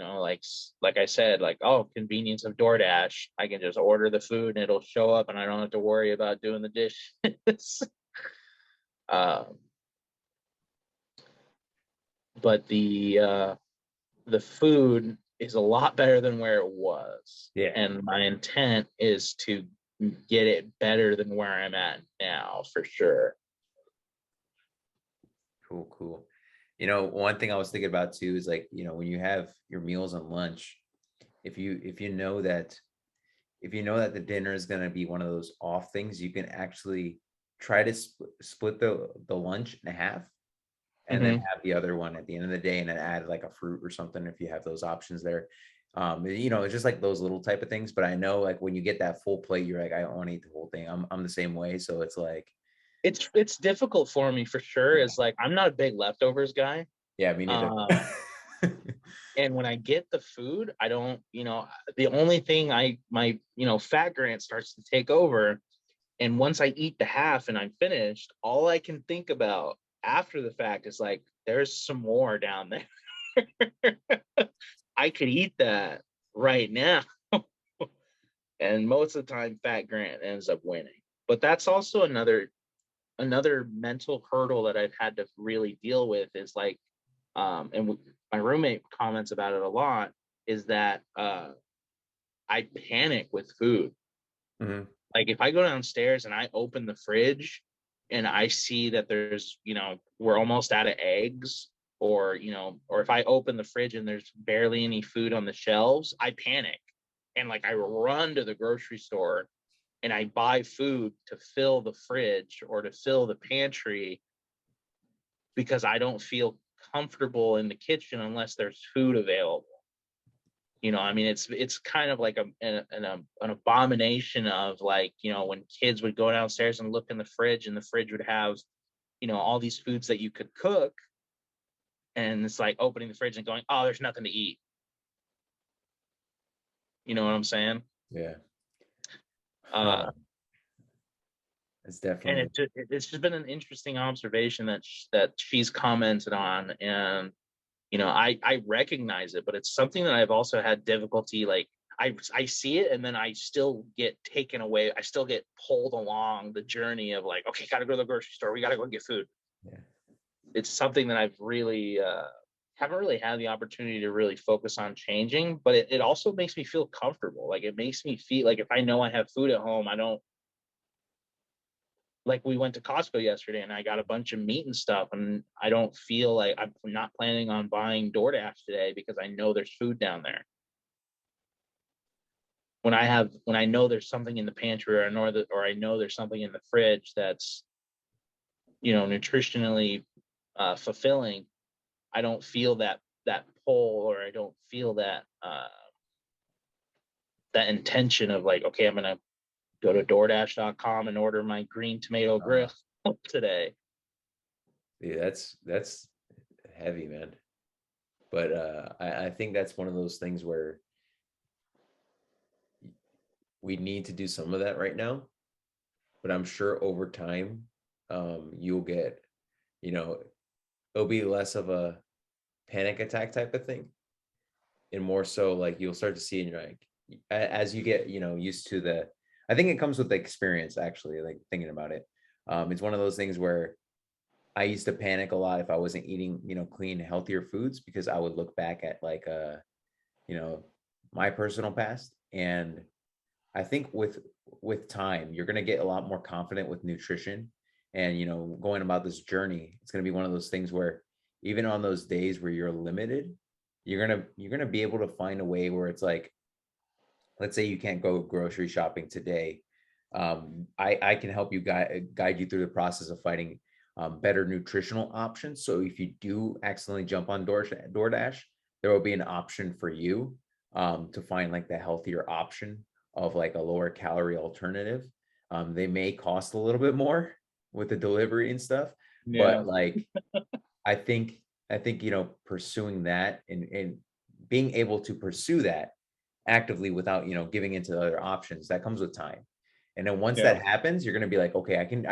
like I said, like, oh, convenience of DoorDash. I can just order the food and it'll show up, and I don't have to worry about doing the dishes. um, but the food is a lot better than where it was. Yeah. And my intent is to get it better than where I'm at now, for sure. Cool, cool. One thing I was thinking about too is like, when you have your meals and lunch, if you know that the dinner is going to be one of those off things, you can actually try to split the lunch in half, and then Hmm. have the other one at the end of the day, and then add like a fruit or something if you have those options there. It's just like those little type of things. But I know like when you get that full plate, you're like, I want to eat the whole thing. I'm the same way. So it's like, It's difficult for me, for sure. Is like, I'm not a big leftovers guy. yeah, me neither. Um, and when I get the food, I don't, the only thing my fat grant starts to take over. And once I eat the half and I'm finished, all I can think about after the fact is like, there's some more down there. I could eat that right now. And most of the time, Fat Grant ends up winning. But that's also another mental hurdle that I've had to really deal with, is like, my roommate comments about it a lot, is that I panic with food. Mhm. Like if I go downstairs and I open the fridge and I see that we're almost out of eggs, or if I open the fridge and there's barely any food on the shelves, I panic. And like I run to the grocery store and I buy food to fill the fridge or to fill the pantry, because I don't feel comfortable in the kitchen unless there's food available. I mean, it's kind of like an abomination of, like, when kids would go downstairs and look in the fridge, and the fridge would have, all these foods that you could cook, and it's like opening the fridge and going, oh, there's nothing to eat. You know what I'm saying? Yeah. Uh, It's and definitely. it's just been an interesting observation that she's commented on, and I recognize it, but it's something that I've also had difficulty. Like I see it, and then I still get taken away. I still get pulled along the journey of like, okay, gotta go to the grocery store. We gotta go get food. Yeah. It's something that I've really haven't really had the opportunity to really focus on changing, but it also makes me feel comfortable. Like it makes me feel like if I know I have food at home, I don't, like, we went to Costco yesterday and I got a bunch of meat and stuff, and I don't feel like, I'm not planning on buying DoorDash today because I know there's food down there. When I know there's something in the pantry, or I know there's something in the fridge that's, nutritionally fulfilling, I don't feel that pull, or I don't feel that intention of like, okay, I'm gonna go to DoorDash.com and order my green tomato grill today. Yeah, that's heavy, man. But I think that's one of those things where we need to do some of that right now. But I'm sure over time, you'll get, you know, it'll be less of a panic attack type of thing, and more so like you'll start to see in your like as you get, used to the. I think it comes with the experience, actually, like thinking about it. It's one of those things where I used to panic a lot if I wasn't eating, clean, healthier foods because I would look back at like you know, my personal past. And I think with time, you're gonna get a lot more confident with nutrition. And going about this journey, it's gonna be one of those things where even on those days where you're limited, you're gonna be able to find a way where it's like, let's say you can't go grocery shopping today. I can help you guide you through the process of finding better nutritional options. So if you do accidentally jump on DoorDash, there will be an option for you to find like the healthier option of like a lower calorie alternative. They may cost a little bit more with the delivery and stuff, Yeah. but like I think pursuing that and being able to pursue that actively without giving into the other options, that comes with time. And then once Yeah. that happens, you're going to be like, okay, I can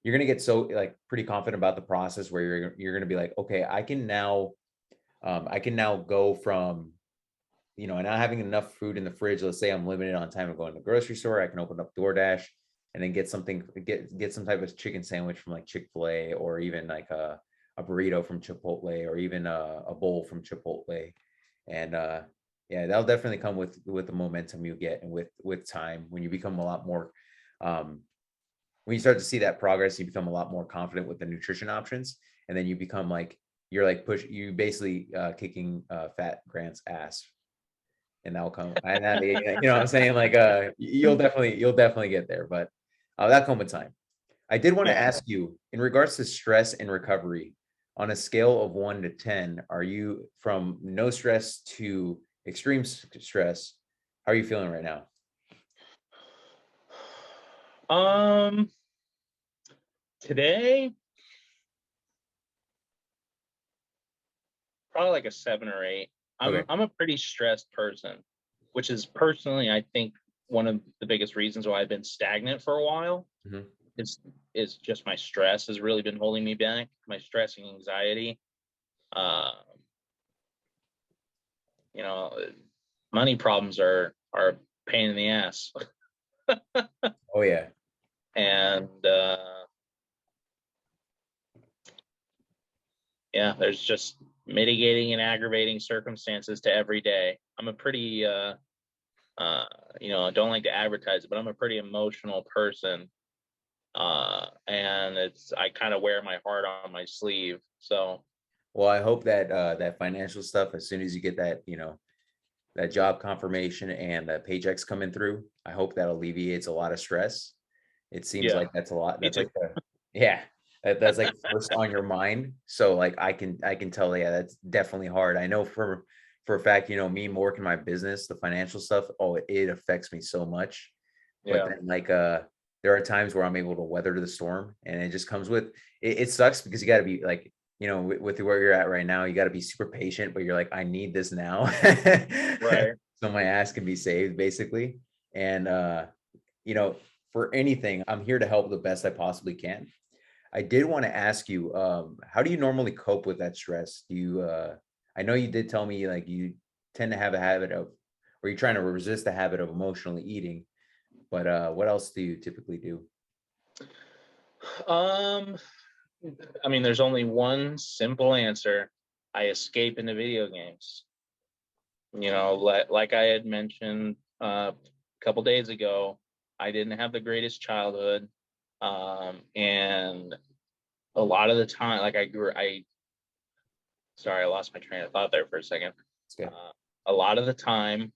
you're going to get so like pretty confident about the process where you're going to be like, okay, I can now go from not having enough food in the fridge. Let's say I'm limited on time of going to the grocery store. I can open up DoorDash and then get some type of chicken sandwich from like Chick-fil-A, or even like a burrito from Chipotle, or even a bowl from Chipotle. And yeah, that'll definitely come with the momentum you get, and with time, when you become a lot more um when you start to see that progress, you become a lot more confident with the nutrition options. And then you become like, you're like you basically kicking Fat Grant's ass, and that'll come. And that, what I'm saying? Like, you'll definitely get there, but that'll come with time. I did want to Yeah. ask you in regards to stress and recovery, on a scale of 1 to 10, are you from no stress to extreme stress? How are you feeling right now? Um, Today, probably like a 7 or 8. I'm Okay. I'm a pretty stressed person, which is personally, I think, one of the biggest reasons why I've been stagnant for a while. Mhm. Is is just my stress has really been holding me back. My stress and anxiety. Uh, you know, money problems are a pain in the ass, Oh yeah. and yeah, there's just mitigating and aggravating circumstances to every day. I'm a pretty uh, I don't like to advertise it, but I'm a pretty emotional person. And I kind of wear my heart on my sleeve. So Well, I hope that that financial stuff, as soon as you get that, that job confirmation and the paychecks coming through, I hope that alleviates a lot of stress. It seems yeah, like that's a lot. me That's too. like yeah, that's like first on your mind. So like I can tell, yeah, that's definitely hard. I know for a fact, me working my business, the financial stuff, oh, it affects me so much. But Yeah, then like there are times where I'm able to weather the storm, and it just comes with it sucks because you got to be like, with where you're at right now, you got to be super patient, but you're like, I need this now. right. So my ass can be saved, basically. And you know, for anything, I'm here to help the best I possibly can. I did want to ask you, how do you normally cope with that stress? Do you I know you did tell me like you tend to have a habit of, or you're trying to resist the habit of emotionally eating, but what else do you typically do? Um, I mean, there's only one simple answer. I escape into video games. Like I had mentioned a couple days ago, I didn't have the greatest childhood. And a lot of the time, like sorry, I lost my train of thought there for a second. It's good. A lot of the time,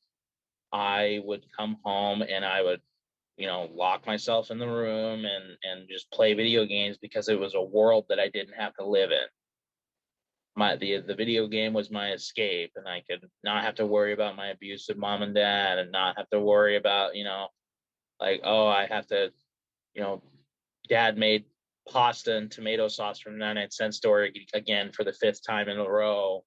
I would come home and I would, lock myself in the room and just play video games because it was a world that I didn't have to live in. the video game was my escape, and I could not have to worry about my abusive mom and dad, and not have to worry about, like, oh, I have to, you know, dad made pasta and tomato sauce from 99-cent store again for the fifth time in a row,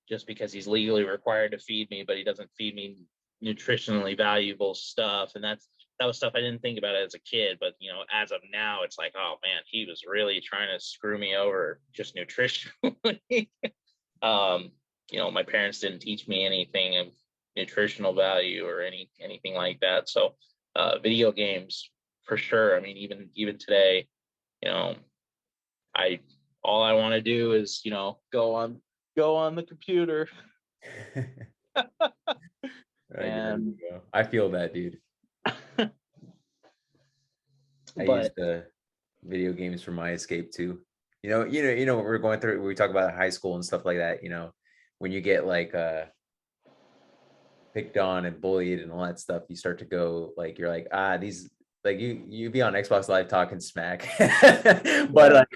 just because he's legally required to feed me, but he doesn't feed me nutritionally valuable stuff. And that was stuff I didn't think about as a kid, but as of now, it's like, oh man, he was really trying to screw me over just nutritionally. My parents didn't teach me anything of nutritional value or anything like that. So video games for sure. I mean, even today, I all I want to do is, go on the computer. And I feel that, dude. I use but the video games for my escape too. What we're going through. We talk about high school and stuff like that. When you get like picked on and bullied and all that stuff, you start to go like, you're like, these, like, you be on Xbox Live talking smack, but like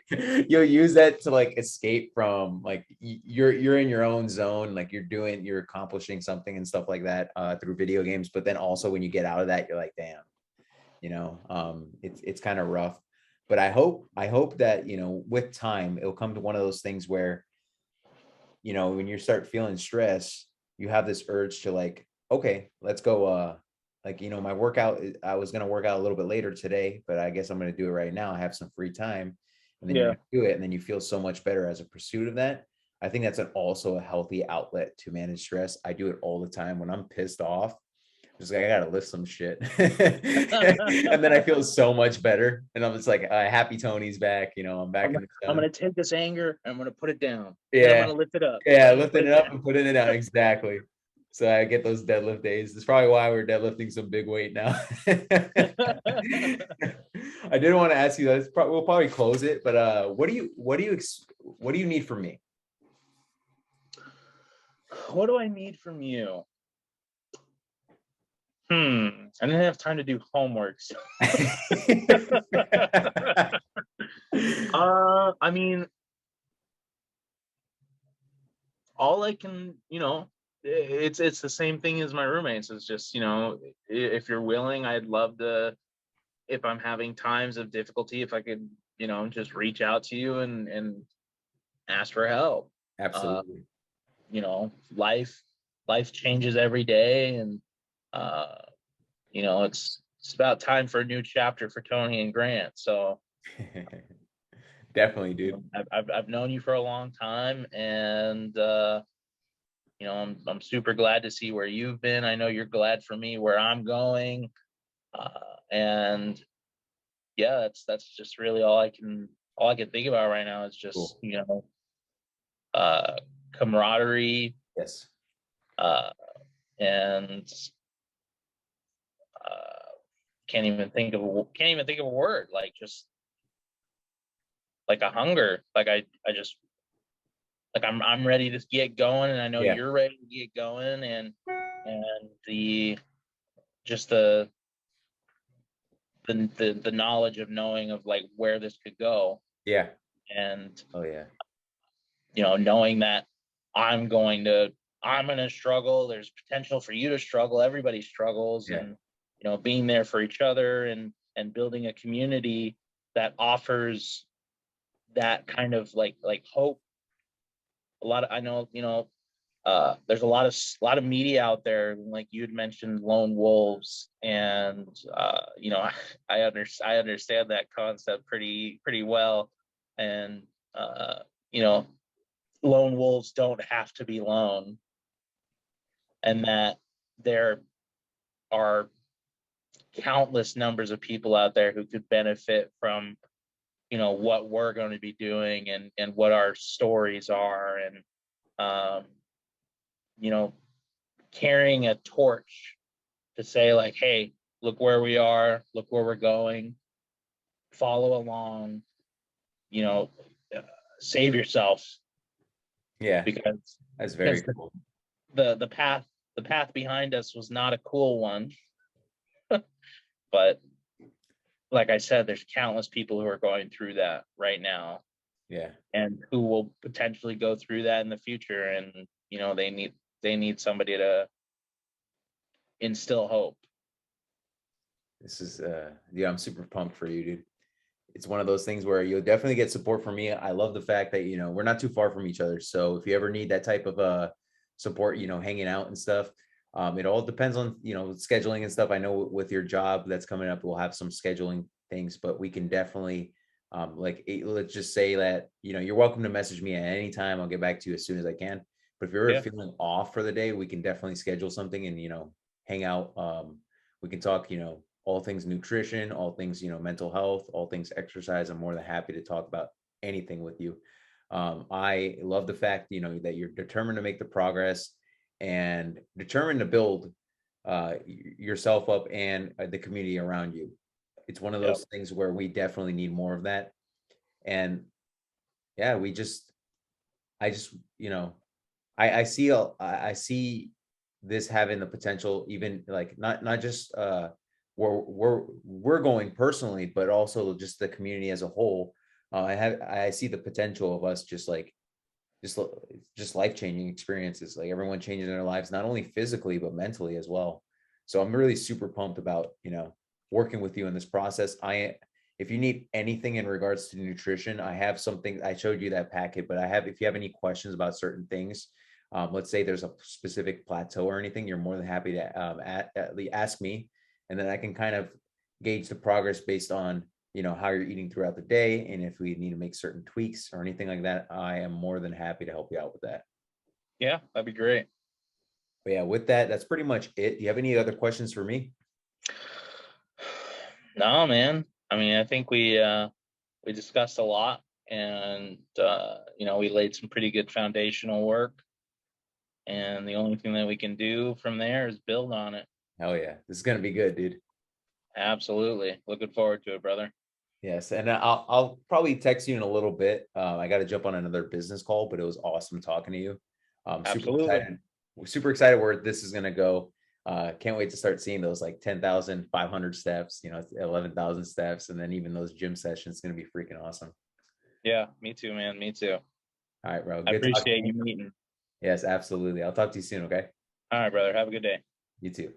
you'll use that to like escape from, like, you're in your own zone, like you're accomplishing something and stuff like that through video games. But then also when you get out of that, you're like, damn, it's kind of rough. But I hope that with time it'll come to one of those things where when you start feeling stress, you have this urge to like, okay, let's go. Like, my workout, I was going to work out a little bit later today, but I guess I'm going to do it right now. I have some free time, and then you do it, and then you feel so much better as a pursuit of that. I think that's also a healthy outlet to manage stress. I do it all the time when I'm pissed off. Just like, I gotta lift some shit. And then I feel so much better. And I'm just like, happy Tony's back. I'm back in the I'm gonna take this anger, I'm gonna put it down. Yeah. I'm gonna lift it up. Yeah, lifting it up and putting it down. Exactly. So I get those deadlift days. That's probably why we're deadlifting some big weight now. I did want to ask you that. We'll probably close it, but what do you need from me? What do I need from you? I didn't have time to do homework. So. I mean, all I can, it's the same thing as my roommates. It's just, if you're willing, I'd love to, if I'm having times of difficulty, if I could, just reach out to you and ask for help. Absolutely. Life changes every day, and it's about time for a new chapter for Tony and Grant. So definitely, dude. I've known you for a long time, and I'm super glad to see where you've been. I know you're glad for me where I'm going, and yeah, that's just really all I can think about right now is just cool. Camaraderie. Yes. And can't even think of a word, like just like a hunger, like I just like I'm ready to get going, and I know you're ready to get going, and the knowledge of knowing of like where this could go. And knowing that I'm gonna struggle, there's potential for you to struggle, everybody struggles, and being there for each other and building a community that offers that kind of like hope. I know there's a lot of media out there, like you had mentioned, lone wolves, and I understand that concept pretty well, and lone wolves don't have to be lone, and that there are countless numbers of people out there who could benefit from what we're going to be doing and what our stories are, and carrying a torch to say like, hey, look where we are, look where we're going, follow along, save yourself. Because that's very cool. The path behind us was not a cool one. But like I said, there's countless people who are going through that right now. Yeah. and who will potentially go through that in the future. And, they need somebody to instill hope. This is yeah, I'm super pumped for you, dude. It's one of those things where you'll definitely get support from me. I love the fact that, we're not too far from each other. So if you ever need that type of support, hanging out and stuff, it all depends on, scheduling and stuff. I know with your job that's coming up, we'll have some scheduling things, but we can definitely let's just say that, you're welcome to message me at any time. I'll get back to you as soon as I can. But if you're ever Yeah. feeling off for the day, we can definitely schedule something and, hang out. We can talk, all things nutrition, all things, mental health, all things exercise. I'm more than happy to talk about anything with you. I love the fact, that you're determined to make the progress and determined to build yourself up and the community around you. It's one of Yep. those things where we definitely need more of that. And yeah, I just, I see, I see this having the potential, even like not just we're going personally, but also just the community as a whole. I see the potential of us just just life changing experiences, like everyone changing their lives, not only physically but mentally as well. So I'm really super pumped about working with you in this process. If you need anything in regards to nutrition, I have something. I showed you that packet, but if you have any questions about certain things, let's say there's a specific plateau or anything, you're more than happy to ask me, and then I can kind of gauge the progress based on how you're eating throughout the day, and if we need to make certain tweaks or anything like that, I am more than happy to help you out with that. Yeah, that'd be great. But yeah, with that, that's pretty much it. Do you have any other questions for me? No, man. I mean, I think we discussed a lot, and we laid some pretty good foundational work. And the only thing that we can do from there is build on it. Hell yeah, this is gonna be good, dude. Absolutely. Looking forward to it, brother. Yes, and I'll probably text you in a little bit. I got to jump on another business call, but it was awesome talking to you. Super Absolutely. excited. We're super excited where this is gonna go. Can't wait to start seeing those like 10,500 steps, 11,000 steps, and then even those gym sessions. It's gonna be freaking awesome. Yeah, me too, man. Me too. All right, bro. I Good talking to appreciate you. you meeting. Yes, absolutely. I'll talk to you soon. Okay. All right, brother. Have a good day. You too.